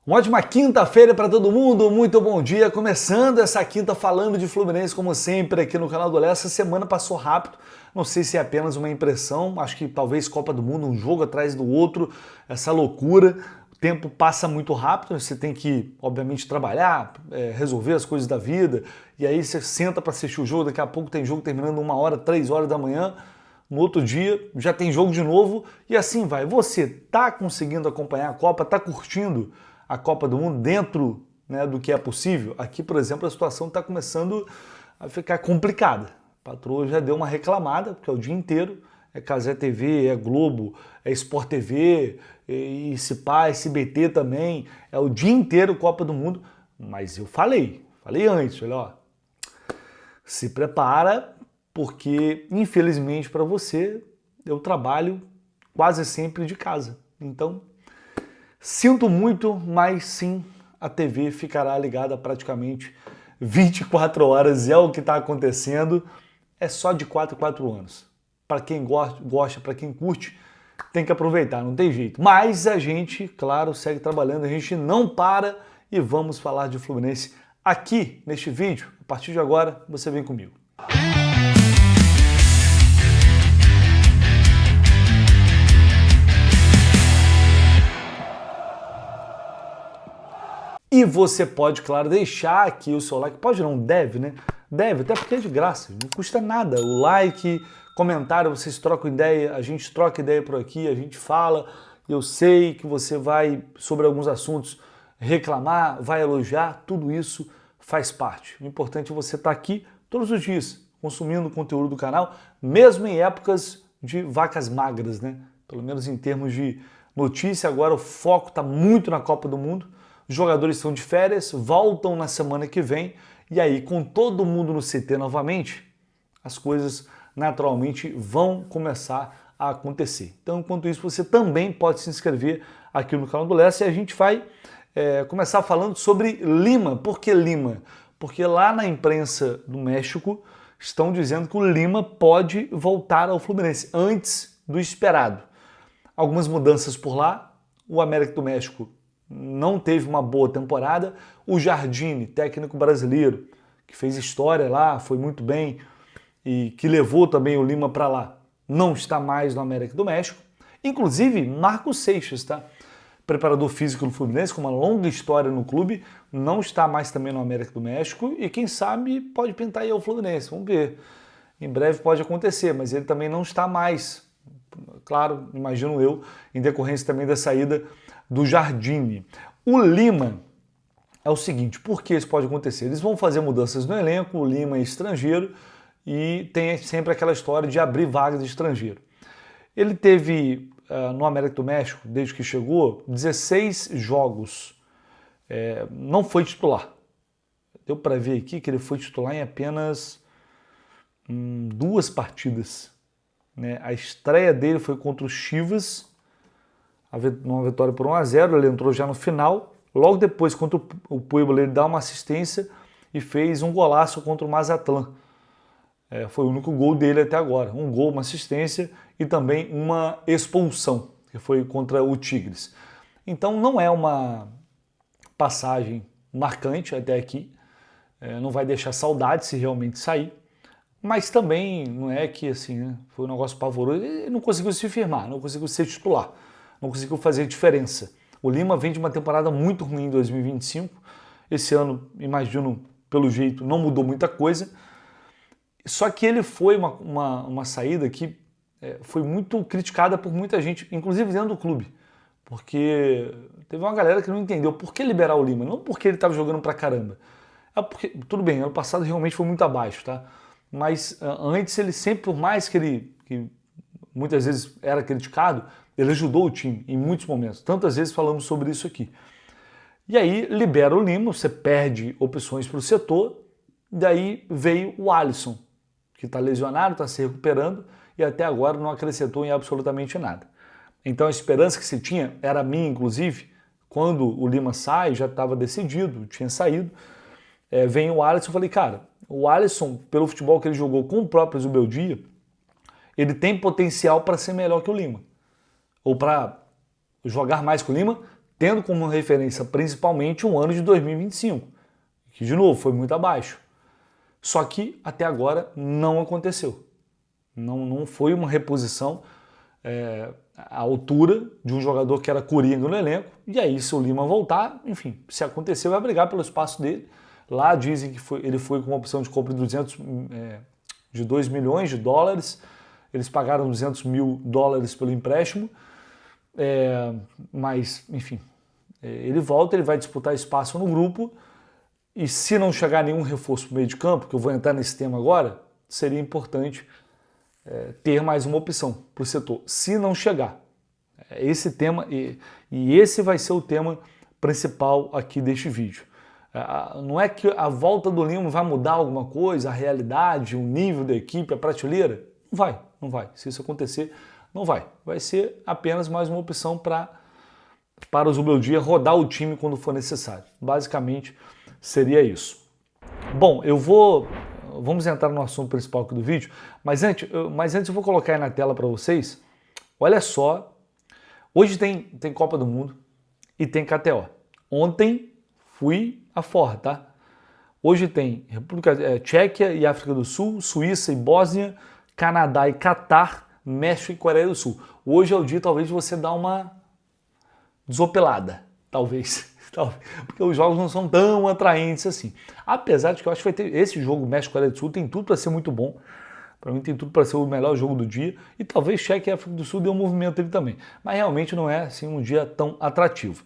Uma ótima quinta-feira para todo mundo, muito bom dia. Começando essa quinta falando de Fluminense, como sempre, aqui no canal do Léo. Essa semana passou rápido, não sei se é apenas uma impressão, acho que talvez Copa do Mundo, um jogo atrás do outro, essa loucura. O tempo passa muito rápido, você tem que, obviamente, trabalhar, resolver as coisas da vida, e aí você senta para assistir o jogo, daqui a pouco tem jogo terminando 1 hora, 3 horas da manhã, no outro dia já tem jogo de novo, e assim vai. Você tá conseguindo acompanhar a Copa, tá curtindo a Copa do Mundo dentro, né, do que é possível? Aqui, por exemplo, a situação está começando a ficar complicada. A patroa já deu uma reclamada, porque é o dia inteiro, é Cazé TV, é Globo, é Sport TV, e Cipá, SBT também, é o dia inteiro Copa do Mundo. Mas eu falei antes, olha, ó, se prepara, porque infelizmente para você, eu trabalho quase sempre de casa. Então, sinto muito, mas sim, a TV ficará ligada praticamente 24 horas, é o que está acontecendo, é só de 4 em 4 anos. Para quem gosta, para quem curte, tem que aproveitar, não tem jeito. Mas a gente, claro, segue trabalhando, a gente não para e vamos falar de Fluminense aqui neste vídeo. A partir de agora, você vem comigo. E você pode, claro, deixar aqui o seu like. Pode não, deve, né? Deve, até porque é de graça, não custa nada. O like, comentário, vocês trocam ideia, a gente troca ideia por aqui, a gente fala. Eu sei que você vai, sobre alguns assuntos, reclamar, vai elogiar, tudo isso faz parte. O importante é você estar aqui todos os dias, consumindo o conteúdo do canal, mesmo em épocas de vacas magras, né? Pelo menos em termos de notícia, agora o foco está muito na Copa do Mundo. Os jogadores estão de férias, voltam na semana que vem, e aí, com todo mundo no CT novamente, as coisas naturalmente vão começar a acontecer. Então, enquanto isso, você também pode se inscrever aqui no canal do Lessa e a gente vai começar falando sobre Lima. Por que Lima? Porque lá na imprensa do México estão dizendo que o Lima pode voltar ao Fluminense antes do esperado. Algumas mudanças por lá, o América do México não teve uma boa temporada. O Jardine, técnico brasileiro, que fez história lá, foi muito bem e que levou também o Lima para lá, não está mais no América do México. Inclusive, Marcos Seixas, tá? Preparador físico do Fluminense, com uma longa história no clube, não está mais também no América do México e quem sabe pode pintar aí ao Fluminense, vamos ver. Em breve pode acontecer, mas ele também não está mais, claro, imagino eu, em decorrência também da saída do Jardine. O Lima é o seguinte, por que isso pode acontecer? Eles vão fazer mudanças no elenco, o Lima é estrangeiro e tem sempre aquela história de abrir vagas de estrangeiro. Ele teve no América do México, desde que chegou, 16 jogos, não foi titular. Deu para ver aqui que ele foi titular em apenas 2 partidas. Né? A estreia dele foi contra o Chivas, numa vitória por 1-0, ele entrou já no final. Logo depois, contra o Puebla, ele dá uma assistência e fez um golaço contra o Mazatlán. Foi o único gol dele até agora. Um gol, uma assistência e também uma expulsão, que foi contra o Tigres. Então não é uma passagem marcante até aqui. Não vai deixar saudade se realmente sair. Mas também não é que assim, né, foi um negócio pavoroso. Ele não conseguiu se firmar, não conseguiu ser titular. Não conseguiu fazer diferença. O Lima vem de uma temporada muito ruim em 2025. Esse ano, imagino, pelo jeito, não mudou muita coisa. Só que ele foi uma saída que foi muito criticada por muita gente, inclusive dentro do clube. Porque teve uma galera que não entendeu por que liberar o Lima. Não porque ele estava jogando pra caramba. Porque, tudo bem, ano passado realmente foi muito abaixo, tá? Mas antes ele sempre, por mais que ele que muitas vezes era criticado, ele ajudou o time em muitos momentos. Tantas vezes falamos sobre isso aqui. E aí libera o Lima, você perde opções para o setor, daí veio o Alisson, que está lesionado, está se recuperando e até agora não acrescentou em absolutamente nada. Então a esperança que se tinha, era minha inclusive, quando o Lima sai, já estava decidido, tinha saído, vem o Alisson, eu falei, cara, o Alisson, pelo futebol que ele jogou com o próprio Zubeldia, ele tem potencial para ser melhor que o Lima. Ou para jogar mais que o Lima? tendo como referência principalmente um ano de 2025, que de novo foi muito abaixo. Só que até agora não aconteceu. Não foi uma reposição à altura de um jogador que era coringa no elenco. E aí, se o Lima voltar, enfim, se acontecer, vai brigar pelo espaço dele. Lá dizem que ele foi com uma opção de compra de 2 milhões de dólares. Eles pagaram 200 mil dólares pelo empréstimo. Mas, enfim, ele volta, ele vai disputar espaço no grupo. E se não chegar nenhum reforço para o meio de campo, que eu vou entrar nesse tema agora, seria importante ter mais uma opção para o setor. Se não chegar, esse tema, e esse vai ser o tema principal aqui deste vídeo. Não é que a volta do Lima vai mudar alguma coisa, a realidade, o nível da equipe, a prateleira? Não vai. Se isso acontecer, não vai. Vai ser apenas mais uma opção para o Zubeldia rodar o time quando for necessário. Basicamente, seria isso. Bom, vamos entrar no assunto principal aqui do vídeo, mas antes eu vou colocar aí na tela para vocês. Olha só, hoje tem Copa do Mundo e tem KTO. Ontem fui a Forra, tá? Hoje tem República Tchequia e África do Sul, Suíça e Bósnia, Canadá e Catar, México e Coreia do Sul. Hoje é o dia talvez de você dar uma desopelada, talvez. Porque os jogos não são tão atraentes assim. Apesar de que eu acho que vai ter esse jogo México-Coreia do Sul tem tudo para ser muito bom. Para mim tem tudo para ser o melhor jogo do dia. E talvez Tchequia e África do Sul dê um movimento ele também. Mas realmente não é assim um dia tão atrativo.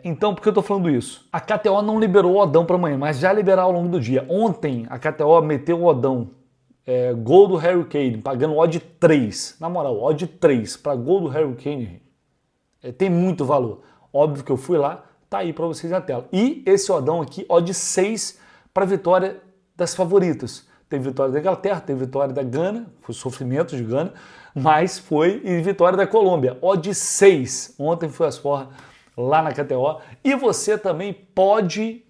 Então, por que eu estou falando isso? A KTO não liberou o oddão para amanhã, mas já liberará ao longo do dia. Ontem a KTO meteu o oddão gol do Harry Kane, pagando odd 3. Na moral, odd 3 para gol do Harry Kane tem muito valor. Óbvio que eu fui lá, tá aí para vocês na tela. E esse oddão aqui, odd 6 para vitória das favoritas. Tem vitória da Inglaterra, tem vitória da Gana, foi sofrimento de Gana, mas foi e vitória da Colômbia. Odd 6. Ontem foi as forras lá na KTO. E você também pode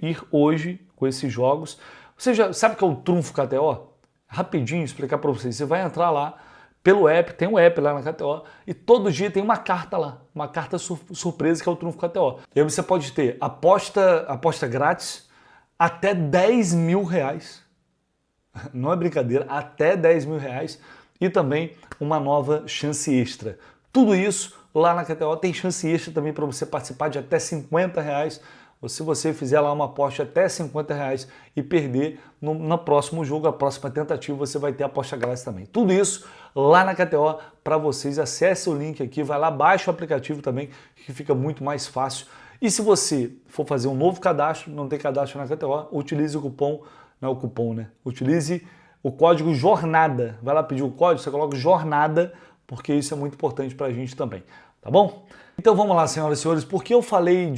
ir hoje com esses jogos. Você já sabe o que é o trunfo KTO? Rapidinho explicar para vocês. Você vai entrar lá pelo app, tem um app lá na KTO e todo dia tem uma carta lá, uma carta surpresa que é o trunfo KTO. E aí você pode ter aposta grátis até 10 mil reais. Não é brincadeira, até 10 mil reais e também uma nova chance extra. Tudo isso lá na KTO tem chance extra também para você participar de até 50 reais. Ou se você fizer lá uma aposta até 50 reais e perder no próximo jogo, a próxima tentativa, você vai ter aposta grátis também. Tudo isso lá na KTO para vocês. Acesse o link aqui, vai lá, baixa o aplicativo também, que fica muito mais fácil. E se você for fazer um novo cadastro, não tem cadastro na KTO, utilize o cupom, não é o cupom, né? Utilize o código JORNADA. Vai lá pedir o código, você coloca JORNADA, porque isso é muito importante para a gente também, tá bom? Então vamos lá, senhoras e senhores, por que eu falei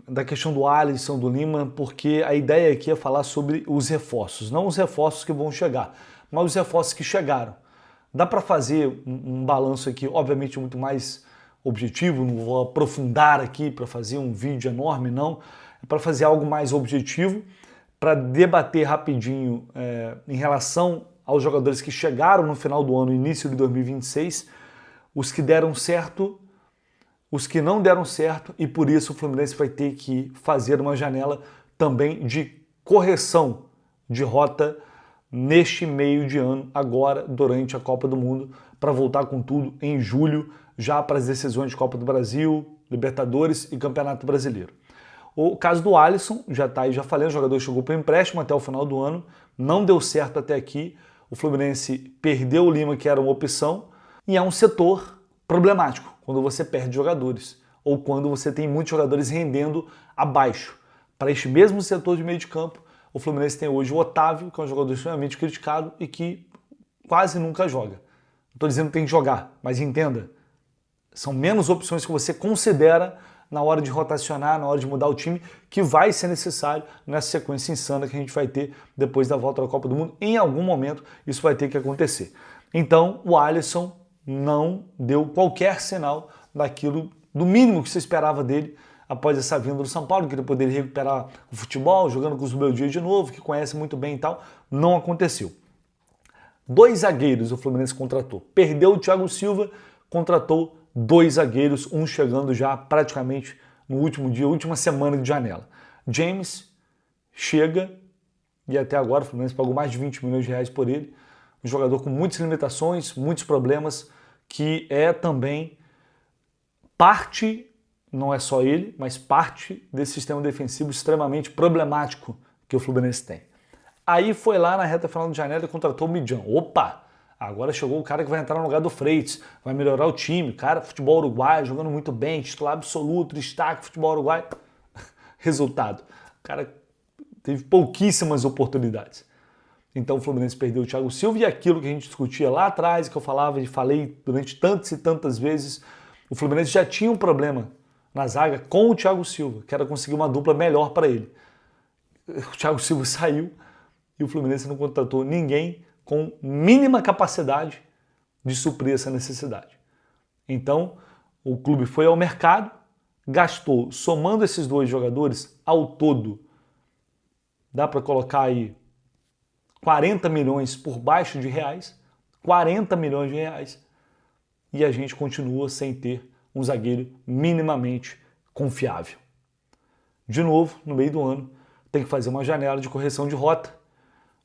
da questão do Alisson, do Lima? Porque a ideia aqui é falar sobre os reforços, não os reforços que vão chegar, mas os reforços que chegaram. Dá para fazer um balanço aqui, obviamente muito mais objetivo, não vou aprofundar aqui para fazer um vídeo enorme, não. É para fazer algo mais objetivo, para debater rapidinho em relação aos jogadores que chegaram no final do ano, início de 2026, os que deram certo, os que não deram certo, e por isso o Fluminense vai ter que fazer uma janela também de correção de rota neste meio de ano, agora durante a Copa do Mundo, para voltar com tudo em julho, já para as decisões de Copa do Brasil, Libertadores e Campeonato Brasileiro. O caso do Alisson, já está aí, já falei, o jogador chegou para o empréstimo até o final do ano, não deu certo até aqui, o Fluminense perdeu o Lima, que era uma opção, e é um setor problemático quando você perde jogadores ou quando você tem muitos jogadores rendendo abaixo. Para este mesmo setor de meio de campo, o Fluminense tem hoje o Otávio, que é um jogador extremamente criticado e que quase nunca joga. Não estou dizendo que tem que jogar, mas entenda, são menos opções que você considera na hora de rotacionar, na hora de mudar o time, que vai ser necessário nessa sequência insana que a gente vai ter depois da volta da Copa do Mundo. Em algum momento isso vai ter que acontecer. Então o Alisson não deu qualquer sinal daquilo, do mínimo que se esperava dele após essa vinda do São Paulo, que ele poderia recuperar o futebol, jogando com o Zubeldia de novo, que conhece muito bem e tal. Não aconteceu. 2 zagueiros o Fluminense contratou. Perdeu o Thiago Silva, contratou 2 zagueiros, um chegando já praticamente no último dia, última semana de janela. James chega e até agora o Fluminense pagou mais de 20 milhões de reais por ele. Um jogador com muitas limitações, muitos problemas, que é também parte, não é só ele, mas parte desse sistema defensivo extremamente problemático que o Fluminense tem. Aí foi lá na reta final de janela e contratou o Midjan. Opa! Agora chegou o cara que vai entrar no lugar do Freitas, vai melhorar o time. Cara, futebol uruguaio, jogando muito bem, titular absoluto, destaque, futebol uruguaio. Resultado, o cara teve pouquíssimas oportunidades. Então o Fluminense perdeu o Thiago Silva e aquilo que a gente discutia lá atrás, que eu falava e falei durante tantas e tantas vezes, o Fluminense já tinha um problema na zaga com o Thiago Silva, que era conseguir uma dupla melhor para ele. O Thiago Silva saiu e o Fluminense não contratou ninguém com mínima capacidade de suprir essa necessidade. Então, o clube foi ao mercado, gastou, somando esses 2 jogadores, ao todo, dá para colocar aí 40 milhões por baixo de reais, 40 milhões de reais, e a gente continua sem ter um zagueiro minimamente confiável. De novo, no meio do ano, tem que fazer uma janela de correção de rota.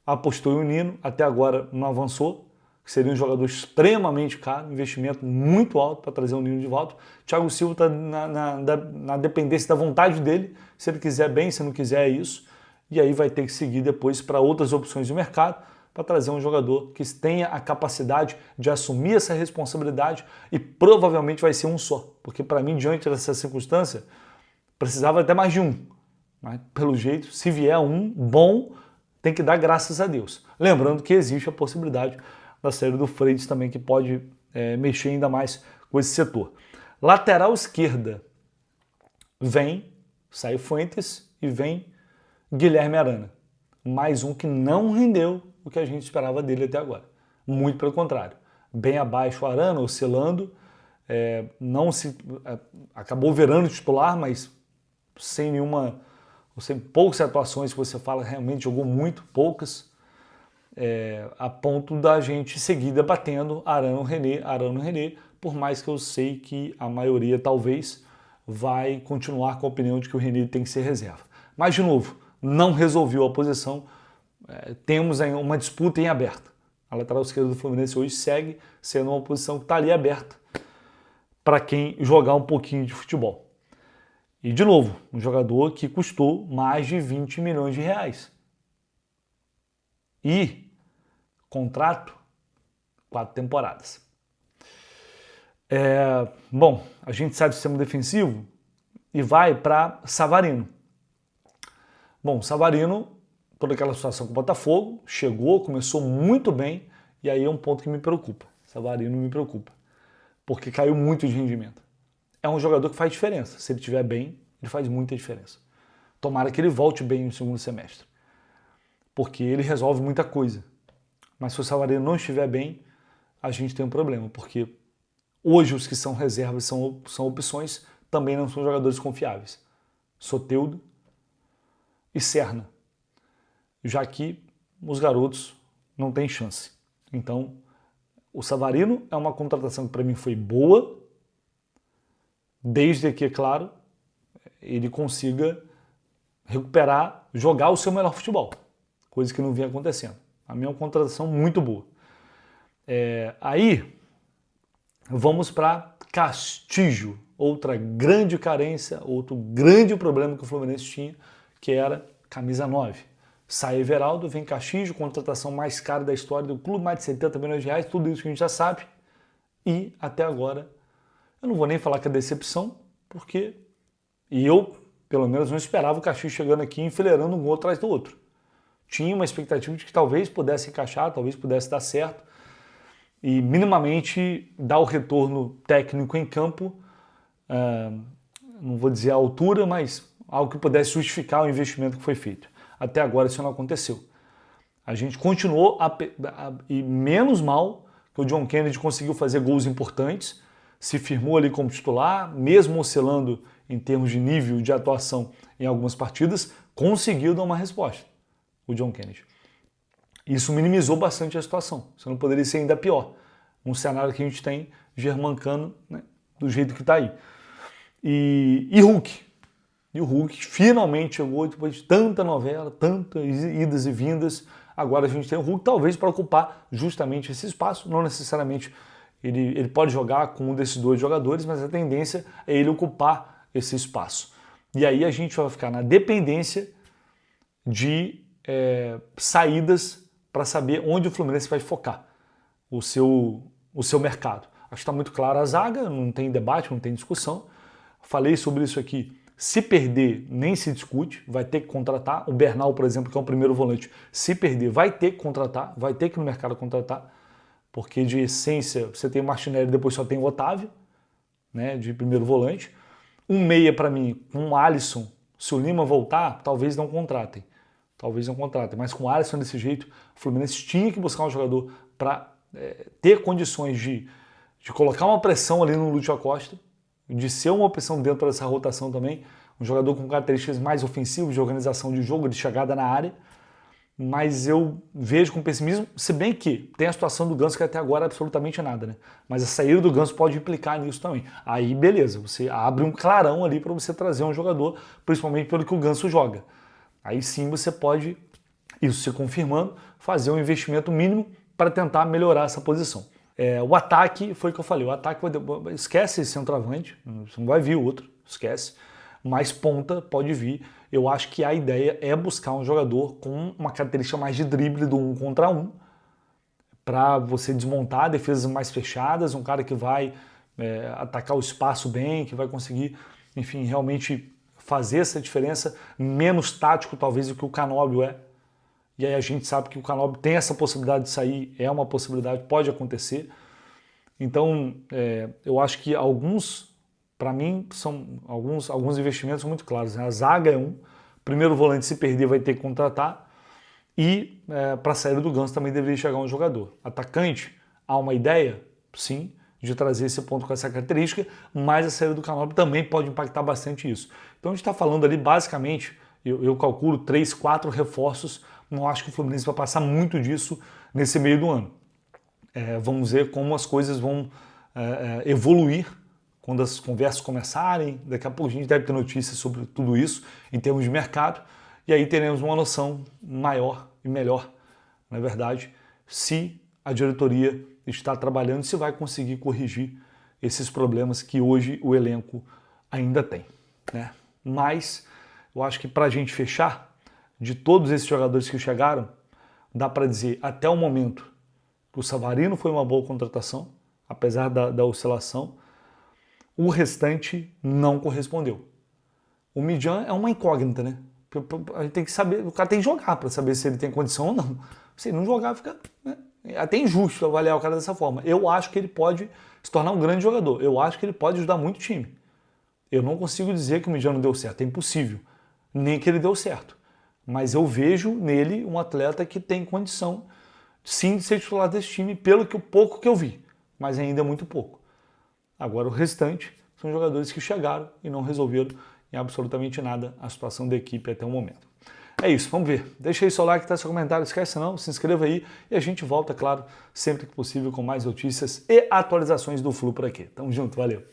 Apostou em um Nino, até agora não avançou, que seria um jogador extremamente caro, investimento muito alto para trazer o Nino de volta. Thiago Silva está na dependência da vontade dele, se ele quiser bem, se não quiser é isso, e aí vai ter que seguir depois para outras opções de mercado, para trazer um jogador que tenha a capacidade de assumir essa responsabilidade e provavelmente vai ser um só, porque para mim, diante dessa circunstância, precisava até mais de um. Mas, pelo jeito, se vier um bom, tem que dar graças a Deus. Lembrando que existe a possibilidade da saída do Freitas também, que pode mexer ainda mais com esse setor. Lateral esquerda, sai Fuentes e vem Guilherme Arana. Mais um que não rendeu o que a gente esperava dele até agora. Muito pelo contrário. Bem abaixo o Arana, oscilando, acabou virando titular, mas sem poucas atuações que você fala, realmente jogou muito, poucas, a ponto da gente seguir debatendo Arana René, por mais que eu sei que a maioria talvez vai continuar com a opinião de que o René tem que ser reserva. Mas, de novo, não resolveu a posição, temos uma disputa em aberta. A lateral esquerda do Fluminense hoje segue sendo uma posição que está ali aberta para quem jogar um pouquinho de futebol. E, de novo, um jogador que custou mais de 20 milhões de reais. E contrato, 4 temporadas. Bom, a gente sai do sistema defensivo e vai para Savarino. Bom, Savarino, toda aquela situação com o Botafogo, chegou, começou muito bem, e aí é um ponto que me preocupa. Savarino me preocupa, porque caiu muito de rendimento. É um jogador que faz diferença. Se ele estiver bem, ele faz muita diferença. Tomara que ele volte bem no segundo semestre, porque ele resolve muita coisa. Mas se o Savarino não estiver bem, a gente tem um problema, porque hoje os que são reservas, são opções, também não são jogadores confiáveis. Soteldo e Serna. Já que os garotos não têm chance. Então, o Savarino é uma contratação que para mim foi boa, desde que, é claro, ele consiga recuperar, jogar o seu melhor futebol, coisa que não vinha acontecendo. A minha é uma contratação muito boa. Aí, vamos para Castillo, outra grande carência, outro grande problema que o Fluminense tinha, que era camisa 9. Sai Everaldo, vem Castillo, contratação mais cara da história do clube, mais de 70 milhões de reais, tudo isso que a gente já sabe. E até agora, eu não vou nem falar que é decepção, porque eu, pelo menos, não esperava o Castillo chegando aqui enfileirando um gol atrás do outro. Tinha uma expectativa de que talvez pudesse encaixar, talvez pudesse dar certo e minimamente dar o retorno técnico em campo, não vou dizer a altura, mas algo que pudesse justificar o investimento que foi feito. Até agora isso não aconteceu. A gente continuou e menos mal que o John Kennedy conseguiu fazer gols importantes, se firmou ali como titular, mesmo oscilando em termos de nível de atuação em algumas partidas, conseguiu dar uma resposta, o John Kennedy. Isso minimizou bastante a situação. Isso não poderia ser ainda pior. Um cenário que a gente tem Germancano, né, do jeito que está aí. E Hulk. E o Hulk finalmente chegou depois de tanta novela, tantas idas e vindas. Agora a gente tem o Hulk, talvez para ocupar justamente esse espaço. Não necessariamente ele pode jogar com um desses dois jogadores, mas a tendência é ele ocupar esse espaço. E aí a gente vai ficar na dependência de saídas para saber onde o Fluminense vai focar o seu mercado. Acho que está muito claro a zaga, não tem debate, não tem discussão. Falei sobre isso aqui. Se perder, nem se discute, vai ter que contratar. O Bernal, por exemplo, que é o primeiro volante, se perder, vai ter que contratar, vai ter que ir no mercado contratar, porque de essência você tem o Martinelli, depois só tem o Otávio, né, de primeiro volante. Um meia para mim, com o Alisson, se o Lima voltar, talvez não contratem. Talvez não contratem, mas com o Alisson desse jeito, o Fluminense tinha que buscar um jogador para ter condições de colocar uma pressão ali no Lúcio Acosta, de ser uma opção dentro dessa rotação também, um jogador com características mais ofensivas, de organização de jogo, de chegada na área, mas eu vejo com pessimismo, se bem que tem a situação do Ganso que até agora é absolutamente nada, né? Mas a saída do Ganso pode implicar nisso também. Aí beleza, você abre um clarão ali para você trazer um jogador, principalmente pelo que o Ganso joga. Aí sim você pode, isso se confirmando, fazer um investimento mínimo para tentar melhorar essa posição. O ataque, foi o que eu falei, o ataque esquece esse centroavante, você não vai vir outro, esquece, mas ponta pode vir. Eu acho que a ideia é buscar um jogador com uma característica mais de drible do 1 contra 1, para você desmontar defesas mais fechadas, um cara que vai atacar o espaço bem, que vai conseguir, enfim, realmente fazer essa diferença, menos tático talvez do que o Canóbio é. E aí a gente sabe que o Canóbio tem essa possibilidade de sair, é uma possibilidade, pode acontecer. Então, eu acho que para mim, são alguns investimentos muito claros, né? A zaga é primeiro volante se perder vai ter que contratar, e para a saída do Ganso também deveria chegar um jogador. Atacante, há uma ideia, sim, de trazer esse ponto com essa característica, mas a saída do Canóbio também pode impactar bastante isso. Então a gente está falando ali basicamente, eu calculo 3, 4 reforços. Não acho que o Fluminense vai passar muito disso nesse meio do ano. Vamos ver como as coisas vão evoluir quando as conversas começarem. Daqui a pouco a gente deve ter notícias sobre tudo isso em termos de mercado, e aí teremos uma noção maior e melhor, na verdade, se a diretoria está trabalhando, se vai conseguir corrigir esses problemas que hoje o elenco ainda tem, né? Mas eu acho que para a gente fechar, de todos esses jogadores que chegaram, dá para dizer até o momento que o Savarino foi uma boa contratação, apesar da oscilação. O restante não correspondeu. O Midjan é uma incógnita, né? A gente tem que saber, o cara tem que jogar para saber se ele tem condição ou não. Se ele não jogar, fica, né, até injusto avaliar o cara dessa forma. Eu acho que ele pode se tornar um grande jogador. Eu acho que ele pode ajudar muito o time. Eu não consigo dizer que o Midjan não deu certo, é impossível. Nem que ele deu certo. Mas eu vejo nele um atleta que tem condição, sim, de ser titular desse time, pelo pouco que eu vi. Mas ainda é muito pouco. Agora o restante são jogadores que chegaram e não resolveram em absolutamente nada a situação da equipe até o momento. É isso, vamos ver. Deixa aí seu like, tá, seu comentário, esquece não, se inscreva aí e a gente volta, claro, sempre que possível com mais notícias e atualizações do Flu por aqui. Tamo junto, valeu!